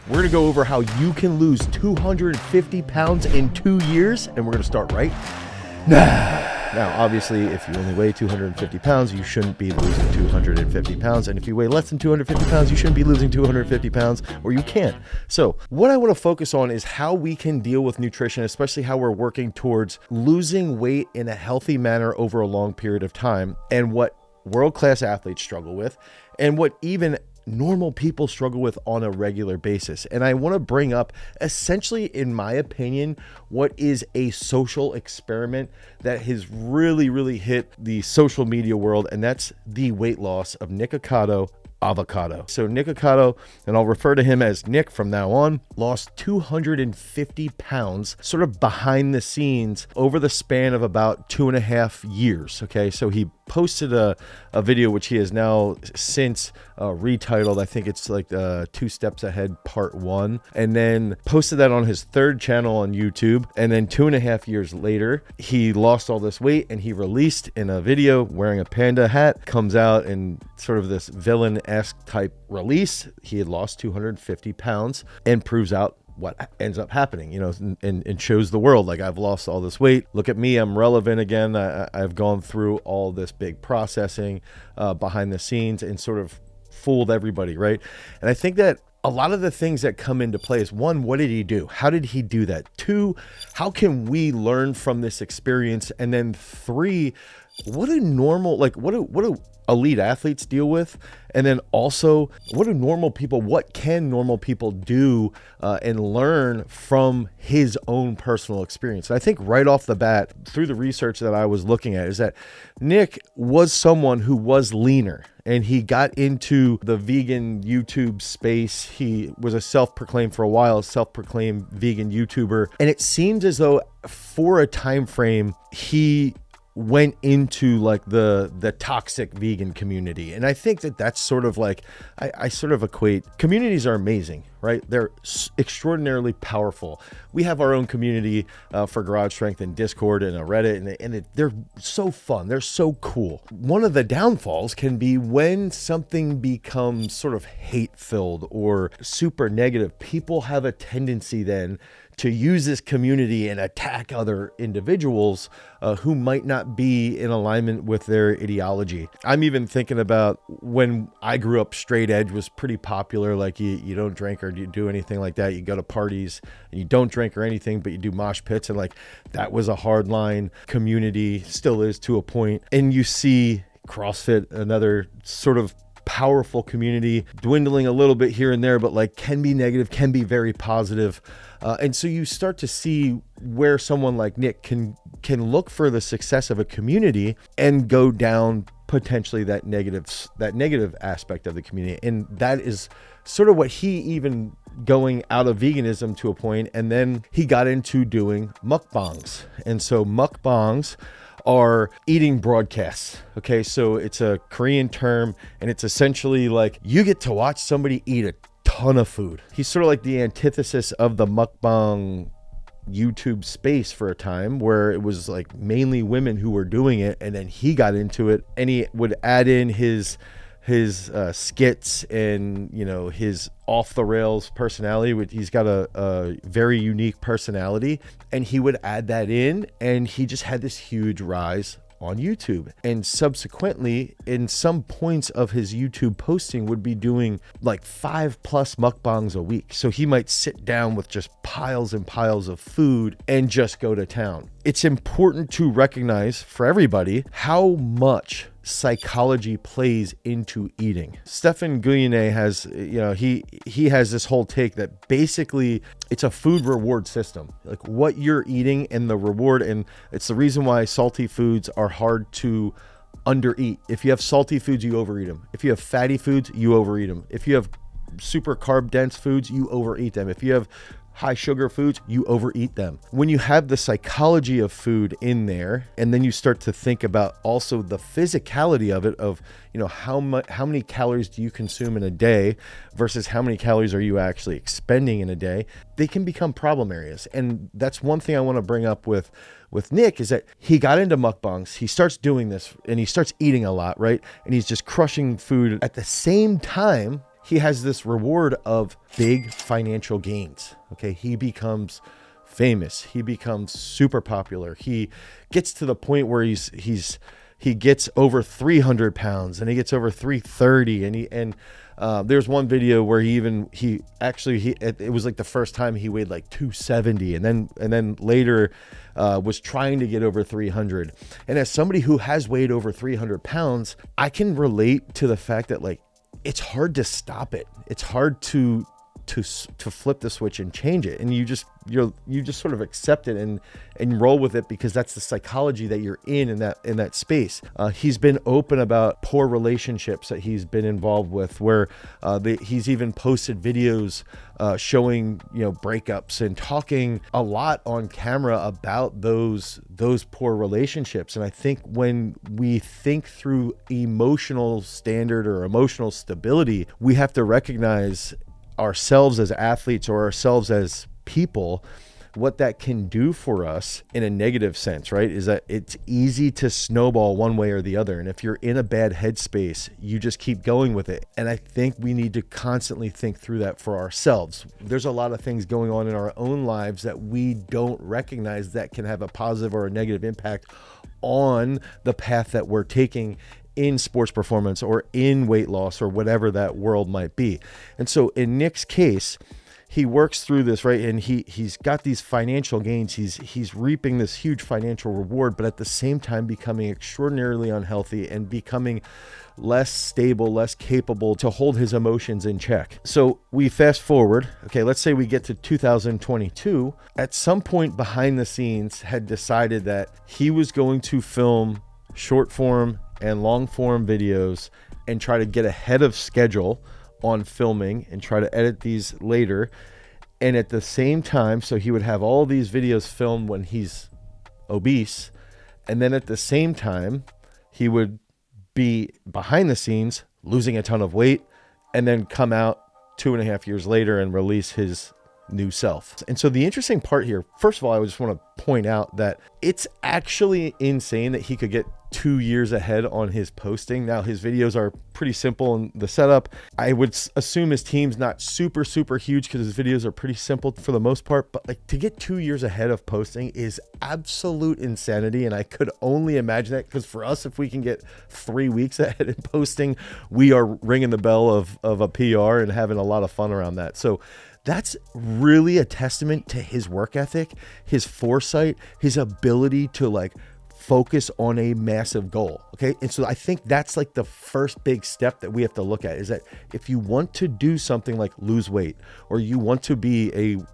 We're gonna go over how you can lose 250 pounds in 2 years, and we're gonna start right now. Now, obviously, if you only weigh 250 pounds, you shouldn't be losing 250 pounds. And if you weigh less than 250 pounds, you shouldn't be losing 250 pounds, or you can't. So what I want to focus on is how we can deal with nutrition, especially how we're working towards losing weight in a healthy manner over a long period of time, and what world-class athletes struggle with, and what even normal people struggle with on a regular basis. And I want to bring up, essentially, in my opinion, what is a social experiment that has really hit the social media world, and that's the weight loss of Nikocado Avocado. So Nikocado, and I'll refer to him as Nick from now on, lost 250 pounds sort of behind the scenes over the span of about 2.5 years. Okay, so he posted a video which he has now since retitled. I think it's like 2 Steps Ahead Part 1, and then posted that on his 3rd channel on YouTube. And then 2.5 years later, he lost all this weight, and he released in a video wearing a panda hat, comes out in sort of this villain-esque type release. He had lost 250 pounds and proves out what ends up happening, and shows the world, like, I've lost all this weight. Look at me, I'm relevant again. I've gone through all this big processing behind the scenes and sort of fooled everybody, right? And I think that a lot of the things that come into play is, 1, what did he do? How did he do that? 2, how can we learn from this experience? And then 3, what do elite athletes deal with? And then also, what can normal people do and learn from his own personal experience? And I think right off the bat, through the research that I was looking at, is that Nick was someone who was leaner, and he got into the vegan YouTube space. He was a self-proclaimed vegan YouTuber. And it seems as though for a time frame, he went into like the toxic vegan community. And I think that that's sort of like, I sort of equate, communities are amazing, right? They're extraordinarily powerful. We have our own community for Garage Strength and Discord and a Reddit, and they're so fun. They're so cool. One of the downfalls can be when something becomes sort of hate-filled or super negative. People have a tendency then to use this community and attack other individuals who might not be in alignment with their ideology. I'm even thinking about when I grew up, straight edge was pretty popular. Like, you don't drink or you do anything like that. You go to parties and you don't drink or anything, but you do mosh pits. And like, that was a hardline community, still is to a point. And you see CrossFit, another sort of powerful community, dwindling a little bit here and there, but like can be negative, can be very positive. And so you start to see where someone like Nick can look for the success of a community and go down potentially that negative aspect of the community. And that is sort of what he, even going out of veganism to a point, and then he got into doing mukbangs. And so mukbangs are eating broadcasts. Okay, so it's a Korean term, and it's essentially like you get to watch somebody eat a ton of food. He's sort of like the antithesis of the mukbang YouTube space for a time, where it was like mainly women who were doing it, and then he got into it, and he would add in his skits and his off the rails personality. He's got a very unique personality, and he would add that in, and he just had this huge rise on YouTube. And subsequently, in some points of his YouTube posting, would be doing like 5+ mukbangs a week. So he might sit down with just piles and piles of food and just go to town. It's important to recognize for everybody how much psychology plays into eating. Stephen Guyenet has, he has this whole take that basically it's a food reward system, like what you're eating and the reward. And it's the reason why salty foods are hard to undereat. If you have salty foods, you overeat them. If you have fatty foods, you overeat them. If you have super carb dense foods, you overeat them. If you have high sugar foods, you overeat them. When you have the psychology of food in there, and then you start to think about also the physicality of it, of how many calories do you consume in a day versus how many calories are you actually expending in a day, they can become problem areas. And that's one thing I want to bring up with Nick, is that he got into mukbangs. He starts doing this and he starts eating a lot, right? And he's just crushing food. At the same time, he has this reward of big financial gains. Okay, he becomes famous, he becomes super popular, he gets to the point where he gets over 300 pounds and he gets over 330, and there's one video where it was like the first time he weighed like 270, and then later was trying to get over 300. And as somebody who has weighed over 300 pounds, I can relate to the fact that like it's hard to stop it. It's hard to flip the switch and change it, and you just sort of accept it and roll with it, because that's the psychology that you're in that space. He's been open about poor relationships that he's been involved with, where he's even posted videos showing breakups and talking a lot on camera about those poor relationships. And I think when we think through emotional standard or emotional stability, we have to recognize ourselves as athletes or ourselves as people, what that can do for us in a negative sense, right? Is that it's easy to snowball one way or the other. And if you're in a bad headspace, you just keep going with it. And I think we need to constantly think through that for ourselves. There's a lot of things going on in our own lives that we don't recognize that can have a positive or a negative impact on the path that we're taking in sports performance or in weight loss or whatever that world might be. And so in Nick's case, he works through this, right? And he's got these financial gains. He's reaping this huge financial reward, but at the same time becoming extraordinarily unhealthy and becoming less stable, less capable to hold his emotions in check. So we fast forward. Okay, let's say we get to 2022. At some point behind the scenes had decided that he was going to film short form and long form videos and try to get ahead of schedule on filming and try to edit these later. And at the same time, so he would have all these videos filmed when he's obese. And then at the same time, he would be behind the scenes losing a ton of weight and then come out 2.5 years later and release his new self. And so the interesting part here, first of all, I just want to point out that it's actually insane that he could get 2 years ahead on his posting. Now, his videos are pretty simple in the setup. I would assume his team's not super huge because his videos are pretty simple for the most part, but like to get 2 years ahead of posting is absolute insanity. And I could only imagine that, because for us, if we can get 3 weeks ahead in posting, we are ringing the bell of a PR and having a lot of fun around that. So that's really a testament to his work ethic, his foresight, his ability to like focus on a massive goal. Okay. And so I think that's like the first big step that we have to look at, is that if you want to do something like lose weight, or you want to be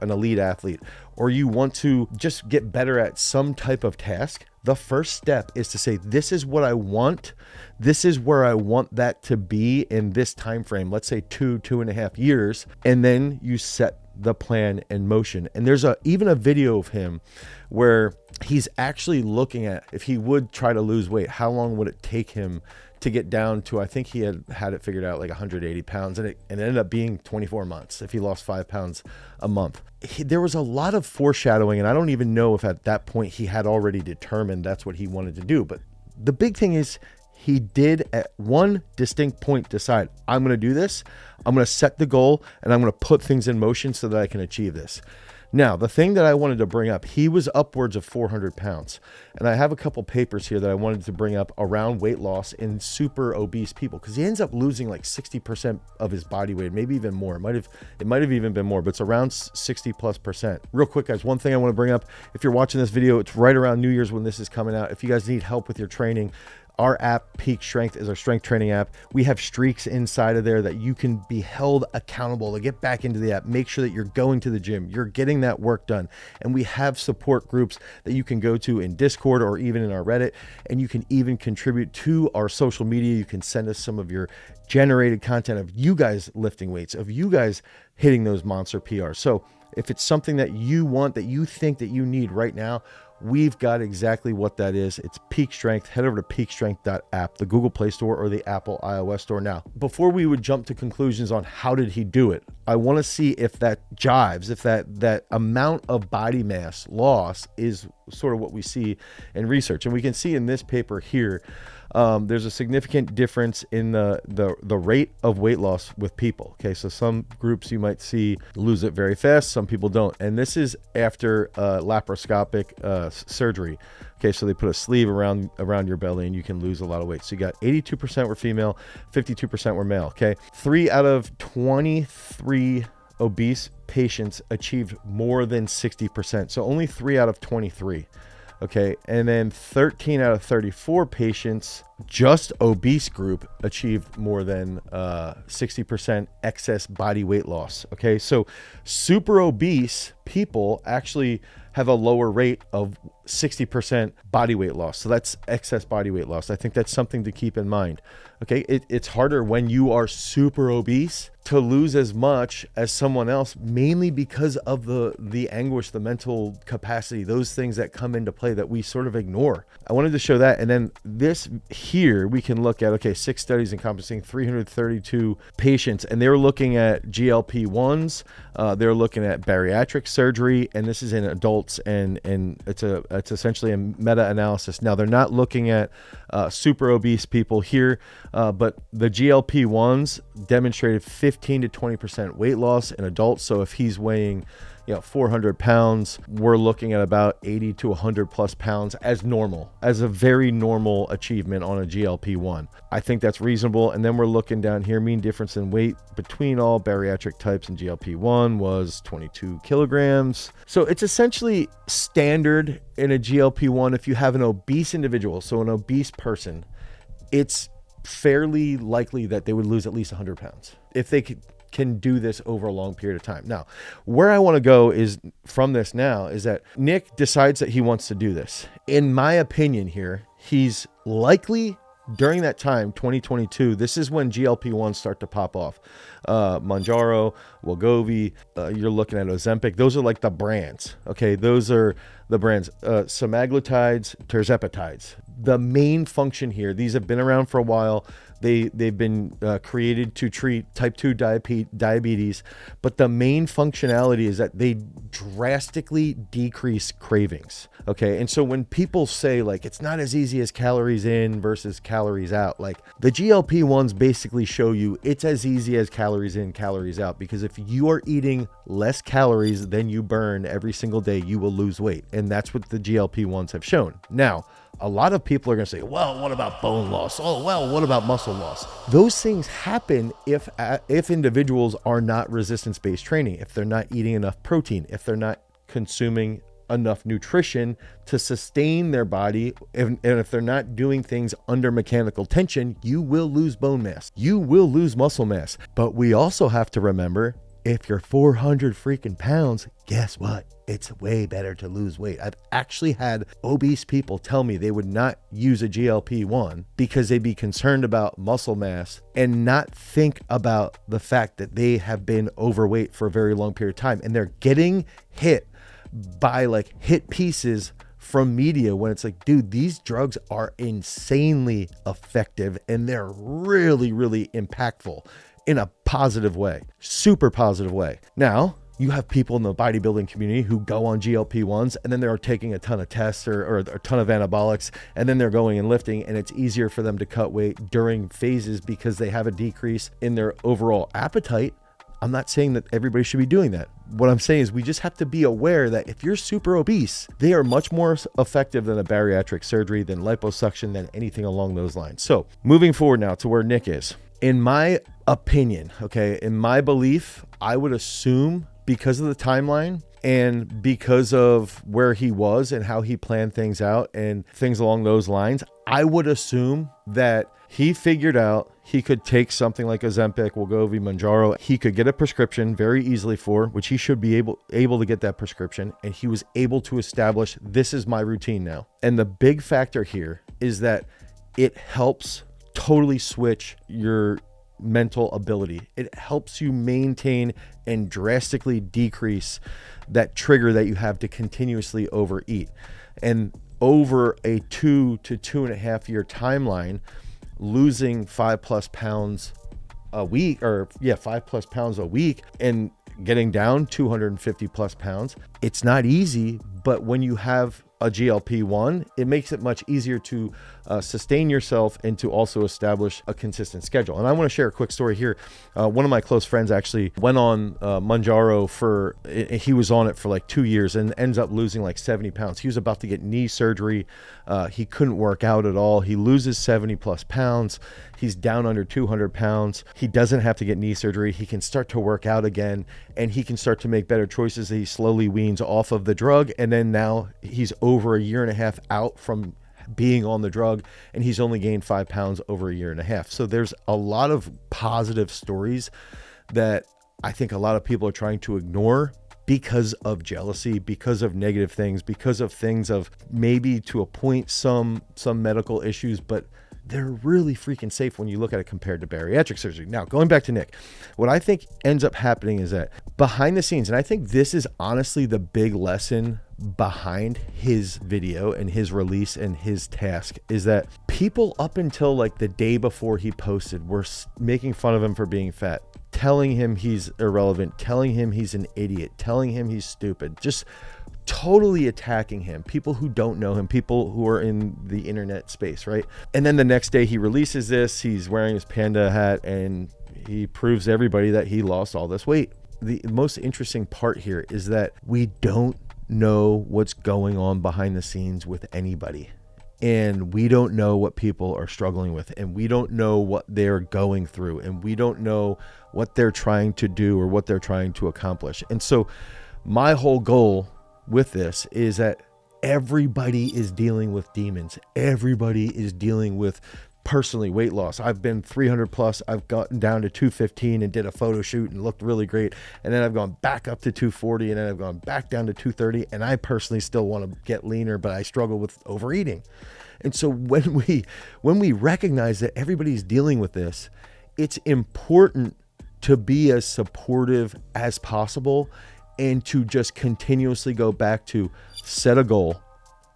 an elite athlete, or you want to just get better at some type of task, the first step is to say, this is what I want. This is where I want that to be in this time frame, let's say 2.5 years. And then you set the plan in motion. And there's even a video of him where he's actually looking at, if he would try to lose weight, how long would it take him to get down to, I think he had it figured out like 180 pounds, and it ended up being 24 months if he lost 5 pounds a month. There was a lot of foreshadowing, and I don't even know if at that point he had already determined that's what he wanted to do. But the big thing is, he did at one distinct point decide, I'm going to do this. I'm going to set the goal, and I'm going to put things in motion so that I can achieve this. Now, the thing that I wanted to bring up, he was upwards of 400 pounds. And I have a couple papers here that I wanted to bring up around weight loss in super obese people, because he ends up losing like 60% of his body weight, maybe even more. It might have even been more, but it's around 60+%. Real quick, guys, one thing I want to bring up, if you're watching this video, it's right around New Year's when this is coming out. If you guys need help with your training, our app, Peak Strength, is our strength training app. We have streaks inside of there that you can be held accountable to get back into the app. Make sure that you're going to the gym, you're getting that work done. And we have support groups that you can go to in Discord or even in our Reddit. And you can even contribute to our social media. You can send us some of your generated content of you guys lifting weights, of you guys hitting those monster PRs. So if it's something that you want, that you think that you need right now, we've got exactly what that is. It's Peak Strength. Head over to peakstrength.app, the Google Play Store or the Apple iOS Store. Now, before we would jump to conclusions on how did he do it, I want to see if that jives, if that amount of body mass loss is sort of what we see in research. And we can see in this paper here, there's a significant difference in the rate of weight loss with people. Okay, so some groups you might see lose it very fast, some people don't, and this is after laparoscopic surgery. Okay, so they put a sleeve around your belly and you can lose a lot of weight. So you got 82% were female, 52% were male. Okay, 3 out of 23 obese patients achieved more than 60%. So only 3 out of 23. Okay, and then 13 out of 34 patients, just obese group, achieved more than 60% excess body weight loss. Okay, so super obese people actually have a lower rate of 60% body weight loss. So that's excess body weight loss. I think that's something to keep in mind. Okay, it's harder when you are super obese to lose as much as someone else, mainly because of the anguish, the mental capacity, those things that come into play that we sort of ignore. I wanted to show that. And then this here, we can look at, okay, 6 studies encompassing 332 patients, and they were looking at GLP-1s, they're looking at bariatric surgery, and this is in adults, and it's essentially a meta-analysis. Now, they're not looking at super obese people here, but the GLP-1s demonstrated 15 to 20% weight loss in adults. So if he's weighing 400 pounds, we're looking at about 80 to 100 plus pounds as normal, as a very normal achievement on a GLP-1. I think that's reasonable. And then we're looking down here, mean difference in weight between all bariatric types and GLP-1 was 22 kilograms. So it's essentially standard in a GLP-1 if you have an obese individual, so an obese person, it's fairly likely that they would lose at least 100 pounds if they can do this over a long period of time. Now, where I want to go is from this now is that Nick decides that he wants to do this. In my opinion here, he's likely during that time, 2022, this is when GLP-1s start to pop off. Mounjaro, Wegovy, you're looking at Ozempic. Those are like the brands. Okay, those are the brands. Semaglutides, tirzepatides. The main function here, these have been around for a while. They've been created to treat type 2 diabetes, but the main functionality is that they drastically decrease cravings. Okay, and so when people say like it's not as easy as calories in versus calories out, like the GLP-1s basically show you it's as easy as calories in, calories out, because if you are eating less calories than you burn every single day, you will lose weight, and that's what the GLP-1s have shown. Now, a lot of people are going to say, well, what about bone loss? Oh, well, what about muscle loss? Those things happen if individuals are not resistance-based training, if they're not eating enough protein, if they're not consuming enough nutrition to sustain their body, and if they're not doing things under mechanical tension, you will lose bone mass. You will lose muscle mass. But we also have to remember, if you're 400 freaking pounds, guess what? It's way better to lose weight. I've actually had obese people tell me they would not use a GLP-1 because they'd be concerned about muscle mass and not think about the fact that they have been overweight for a very long period of time. And they're getting hit by like hit pieces from media when it's like, dude, these drugs are insanely effective and they're really, really impactful in a positive way, super positive way. Now, you have people in the bodybuilding community who go on GLP-1s and then they're taking a ton of tests or a ton of anabolics, and then they're going and lifting, and it's easier for them to cut weight during phases because they have a decrease in their overall appetite. I'm not saying that everybody should be doing that. What I'm saying is we just have to be aware that if you're super obese, they are much more effective than a bariatric surgery, than liposuction, than anything along those lines. So moving forward now to where Nick is. In my opinion, okay, in my belief, I would assume, because of the timeline and because of where he was and how he planned things out and things along those lines, I would assume that he figured out he could take something like Ozempic, Wegovy, Mounjaro. He could get a prescription very easily for, which he should be able to get that prescription. And he was able to establish, this is my routine now. And the big factor here is that it helps totally switch your mental ability. It helps you maintain and drastically decrease that trigger that you have to continuously overeat. And over a 2 to 2.5 year timeline, losing 5+ pounds a week, 5+ pounds a week, and getting down 250+ pounds, it's not easy. But when you have a GLP-1, it makes it much easier to sustain yourself and to also establish a consistent schedule. And I want to share a quick story here. One of my close friends actually went on Mounjaro he was on it for like 2 years and ends up losing like 70 pounds. He was about to get knee surgery. He couldn't work out at all. He loses 70 plus pounds. He's down under 200 pounds. He doesn't have to get knee surgery. He can start to work out again, and he can start to make better choices. He slowly weans off of the drug, and then now he's over a year and a half out from being on the drug, and he's only gained 5 pounds over a year and a half. So there's a lot of positive stories that I think a lot of people are trying to ignore because of jealousy, because of negative things, because of things of maybe to a point some medical issues, but they're really freaking safe when you look at it compared to bariatric surgery. Now, going back to Nick, what I think ends up happening is that behind the scenes, and I think this is honestly the big lesson behind his video and his release and his task, is that people up until like the day before he posted were making fun of him for being fat, telling him he's irrelevant, telling him he's an idiot, telling him he's stupid, just totally attacking him, people who don't know him, people who are in the internet space, right? And then the next day he releases this, he's wearing his panda hat, and he proves to everybody that he lost all this weight. The most interesting part here is that we don't know what's going on behind the scenes with anybody. And we don't know what people are struggling with, and we don't know what they're going through, and we don't know what they're trying to do or what they're trying to accomplish. And so my whole goal with this is that everybody is dealing with demons. Everybody is dealing with personally weight loss. I've been 300 plus. I've gotten down to 215 and did a photo shoot and looked really great. And then I've gone back up to 240, and then I've gone back down to 230. And I personally still want to get leaner, but I struggle with overeating. And so when we recognize that everybody's dealing with this, it's important to be as supportive as possible and to just continuously go back to set a goal,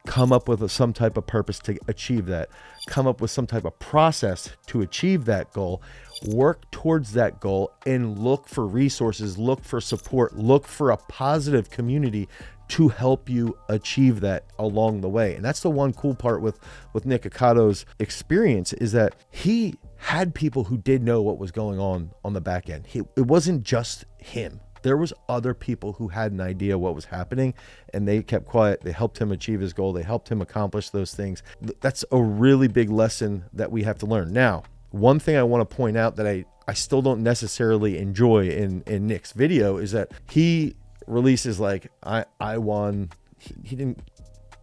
come up with some type of purpose to achieve that, come up with some type of process to achieve that goal, work towards that goal, and look for resources, look for support, look for a positive community to help you achieve that along the way. And that's the one cool part with Nikocado's experience, is that he had people who did know what was going on the back end. It wasn't just him. There was other people who had an idea what was happening, and they kept quiet. They helped him achieve his goal. They helped him accomplish those things. That's a really big lesson that we have to learn. Now, one thing I want to point out that I still don't necessarily enjoy in Nick's video is that he releases like, I won. He didn't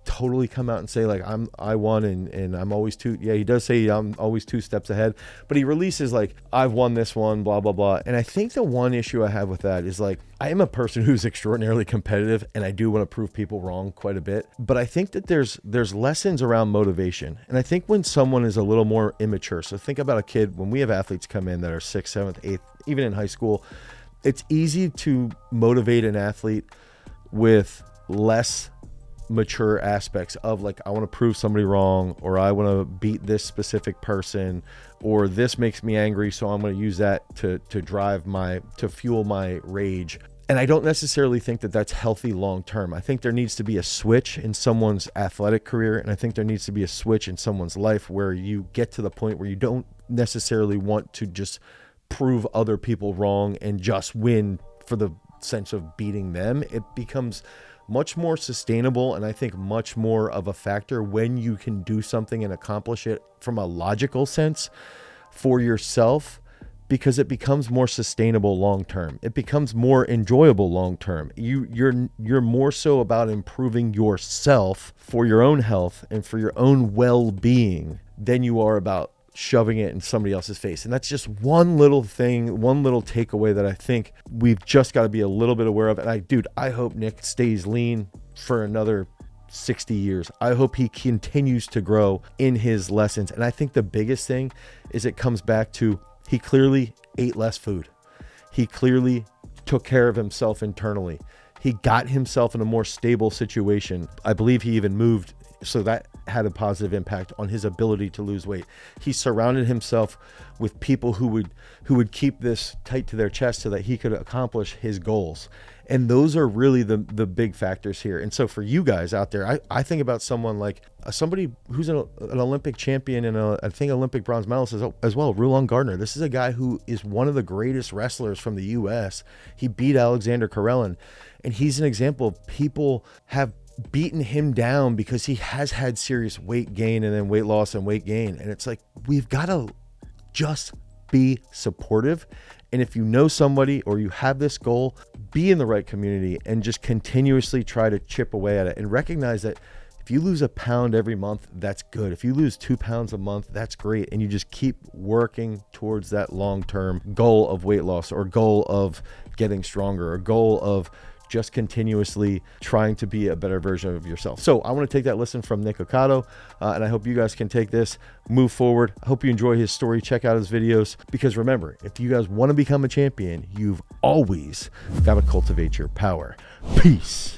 totally come out and say like I won and I'm always two. Yeah, he does say I'm always 2 steps ahead, but he releases like, I've won this one, blah blah blah. And I think the one issue I have with that is like, I am a person who's extraordinarily competitive, and I do want to prove people wrong quite a bit, but I think that there's lessons around motivation. And I think when someone is a little more immature, so think about a kid, when we have athletes come in that are 6th, 7th, 8th, even in high school, it's easy to motivate an athlete with less mature aspects of like, I want to prove somebody wrong, or I want to beat this specific person, or this makes me angry, so I'm going to use that to fuel my rage. And I don't necessarily think that that's healthy long term. I think there needs to be a switch in someone's athletic career, and I think there needs to be a switch in someone's life where you get to the point where you don't necessarily want to just prove other people wrong and just win for the sense of beating them. It becomes much more sustainable, and I think much more of a factor when you can do something and accomplish it from a logical sense for yourself, because it becomes more sustainable long term. It becomes more enjoyable long term. You're more so about improving yourself for your own health and for your own well-being than you are about shoving it in somebody else's face. And that's just one little thing, one little takeaway that I think we've just got to be a little bit aware of. And I hope Nick stays lean for another 60 years. I hope he continues to grow in his lessons. And I think the biggest thing is it comes back to, he clearly ate less food. He clearly took care of himself internally. He got himself in a more stable situation. I believe he even moved So that had a positive impact on his ability to lose weight. He surrounded himself with people who would keep this tight to their chest so that he could accomplish his goals. And those are really the big factors here. And so for you guys out there, I think about someone like somebody who's an Olympic champion and I think Olympic bronze medalist as well, Rulon Gardner. This is a guy who is one of the greatest wrestlers from the U.S. He beat Alexander Karelin, and he's an example of people have beaten him down because he has had serious weight gain and then weight loss and weight gain. And it's like, we've got to just be supportive. And if you know somebody or you have this goal, be in the right community and just continuously try to chip away at it, and recognize that if you lose a pound every month, that's good. If you lose 2 pounds a month, that's great. And you just keep working towards that long-term goal of weight loss, or goal of getting stronger, or goal of just continuously trying to be a better version of yourself. So I want to take that lesson from Nikocado, and I hope you guys can take this, move forward. I hope you enjoy his story. Check out his videos, because remember, if you guys want to become a champion, you've always got to cultivate your power. Peace.